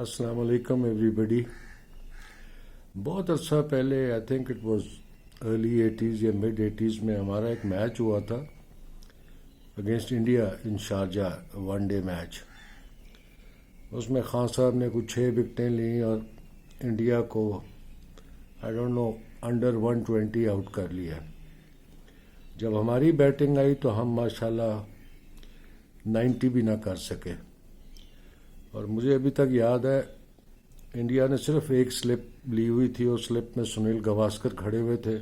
السلام علیکم ایوری بڈی. بہت عرصہ پہلے I think it was early 80s یا مڈ 80s میں ہمارا ایک میچ ہوا تھا اگینسٹ انڈیا ان شارجہ، ون ڈے میچ. اس میں خان صاحب نے کچھ 6 وکٹیں لیں اور انڈیا کو I don't know under 120 out کر لیا. جب ہماری بیٹنگ آئی تو ہم ماشاءاللہ 90 بھی نہ کر سکے. اور مجھے ابھی تک یاد ہے انڈیا نے صرف ایک سلپ لی ہوئی تھی، اور سلپ میں سنیل گواسکر کھڑے ہوئے تھے.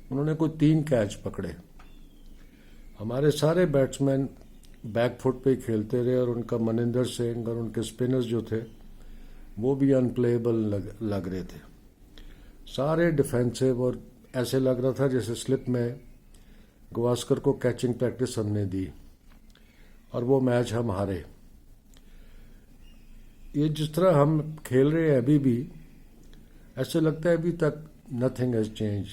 انہوں نے کوئی 3 کیچ پکڑے. ہمارے سارے بیٹسمین بیک فٹ پہ ہی کھیلتے رہے، اور ان کا منندر سنگھ اور ان کے اسپنرز جو تھے وہ بھی ان پلیبل لگ رہے تھے. سارے ڈیفینسو، اور ایسے لگ رہا تھا جیسے سلپ میں گواسکر کو کیچنگ پریکٹس ہم نے دی اور وہ میچ ہم ہارے. یہ جس طرح ہم کھیل رہے ہیں ابھی بھی ایسے لگتا ہے ابھی تک نتھنگ ہیز چینج.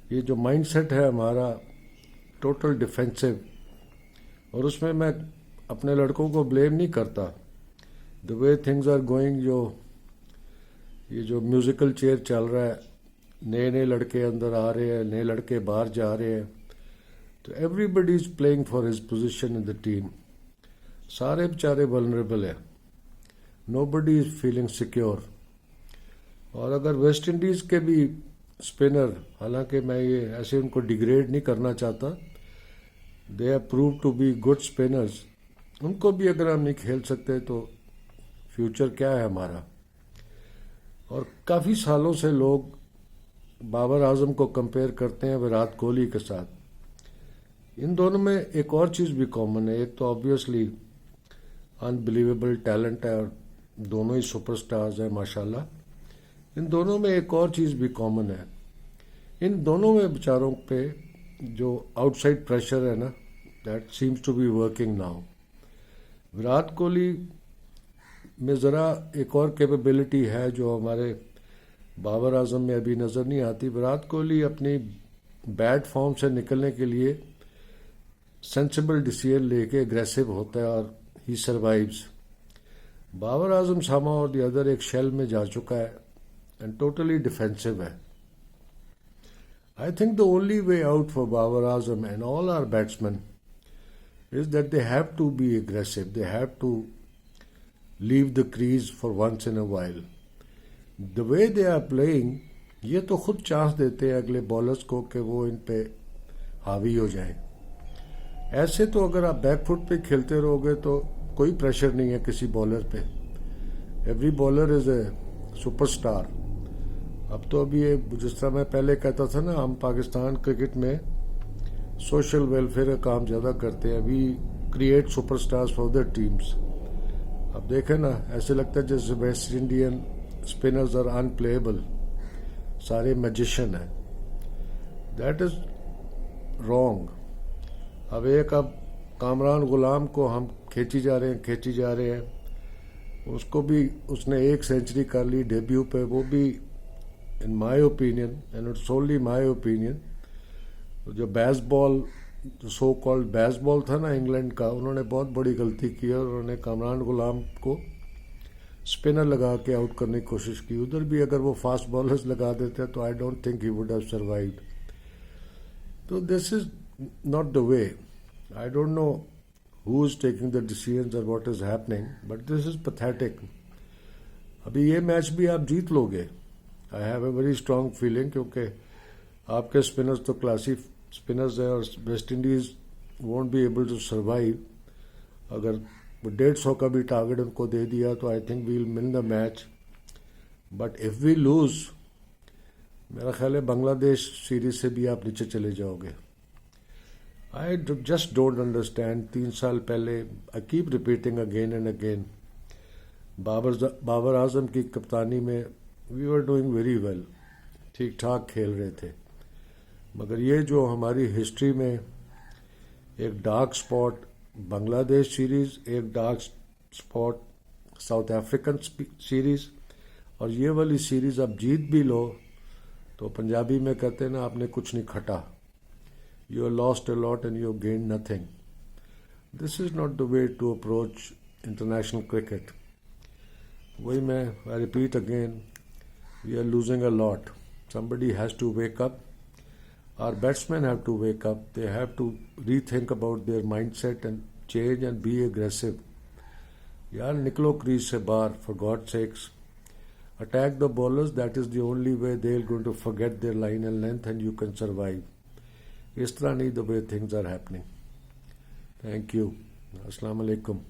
یہ جو مائنڈ سیٹ ہے ہمارا ٹوٹل ڈیفینسو، اور اس میں اپنے لڑکوں کو بلیم نہیں کرتا. دا وے تھنگز آر گوئنگ، یہ جو میوزیکل چیئر چل رہا ہے، نئے لڑکے اندر آ رہے ہیں، نئے لڑکے باہر جا رہے ہیں، تو everybody is playing for his position in the team. سارے بیچارے ولنریبل ہیں، نو بڈی از فیلنگ سیکیور. اور اگر ویسٹ انڈیز کے بھی اسپنر، حالانکہ میں یہ ایسے ان کو ڈیگریڈ نہیں کرنا چاہتا، they have prove to be good spinners, ان کو بھی اگر ہم نہیں کھیل سکتے تو فیوچر کیا ہے ہمارا. اور کافی سالوں سے لوگ بابر اعظم کو کمپیئر کرتے ہیں وراٹ کوہلی کے ساتھ. ان دونوں میں ایک اور چیز بھی کامن ہے. ایک تو آبویسلی انبلیویبل ٹیلنٹ ہے، اور دونوں ہی سپر سٹارز ہیں ماشاءاللہ. ان دونوں میں ایک اور چیز بھی کامن ہے. ان دونوں میں بیچاروں پہ جو آؤٹ سائڈ پریشر ہے نا، that seems to be working now. Virat Kohli میں ذرا ایک اور کیپیبلٹی ہے جو ہمارے بابر اعظم میں ابھی نظر نہیں آتی. وراٹ کوہلی اپنی بیڈ فارم سے نکلنے کے لیے سینسیبل ڈیسیژن لے کے اگریسو ہوتا ہے اور ہی سروائیوز. بابر اعظم ساما اور دی ادر ایک شیل میں جا چکا ہے اینڈ ٹوٹلی ڈیفینسو ہے. I think the only way out for Babar Azam and all our batsmen is that they have to be aggressive. They have to leave the crease for once in a while. The way they are playing, یہ تو خود chance دیتے ہیں اگلے bowlers کو کہ وہ ان پہ حاوی ہو جائیں. ایسے تو اگر آپ بیک فٹ پہ کھیلتے رہو گے تو کوئی پریشر نہیں ہے کسی بالر پہ. Every bowler is a super star. اب تو ابھی جس طرح میں پہلے کہتا تھا نا، ہم پاکستان کرکٹ میں سوشل ویلفیئر کا کام زیادہ کرتے ہیں. We create superstars for other teams. اب دیکھیں نا، ایسے لگتا ہے جیسے West Indian spinners are unplayable, سارے میجیشین ہیں. That is wrong. اب کامران غلام کو ہم کھینچی جا رہے ہیں. اس کو بھی اس نے 1 سینچری کر لی ڈیبیو پہ. وہ بھی in my opinion and it's only my opinion, جو بیس بال، جو سو کالڈ بیس بال تھا نا انگلینڈ کا، انہوں نے بہت بڑی غلطی کی اور انہوں نے کامران غلام کو اسپنر لگا کے آؤٹ کرنے کی کوشش کی. ادھر بھی اگر وہ فاسٹ بالرز لگا دیتے تو I don't think he would have survived. تو this is not the way. I don't know who is taking the decisions or what is happening, but this is pathetic. ابھی یہ میچ بھی آپ جیت لو گے. I have a very strong feeling، کیونکہ آپ کے اسپنرز تو کلاسی اسپنرز ہیں، اور West Indies won't be able to survive. اگر 150 کا بھی ٹارگٹ ان کو دے دیا تو I think we'll win the match. But if we lose، میرا خیال ہے بنگلہ دیش سیریز سے بھی آپ نیچے چلے جاؤ گے. I just don't understand. 3 سال پہلے I keep repeating again and again، Babar Azam کی کپتانی میں we were doing very well، ٹھیک ٹھاک کھیل رہے تھے. مگر یہ جو ہماری ہسٹری میں ایک ڈارک سپاٹ بنگلہ دیش سیریز، ایک dark spot south African series, اور یہ والی سیریز اب جیت بھی لو تو پنجابی میں کہتے ہیں نا، آپ نے کچھ نہیں کھٹا. You have lost a lot and you have gained nothing. This is not the way to approach international cricket. وہی میں I repeat again, we are losing a lot. Somebody has to wake up. Our batsmen have to wake up. They have to rethink about their mindset and change and be aggressive. یار نکلو craze سے باہر, for God's sakes. Attack the bowlers. That is the only way they are going to forget their line and length and you can survive. اس طرح نہیں the way things are happening. Thank you. Assalamu alaikum.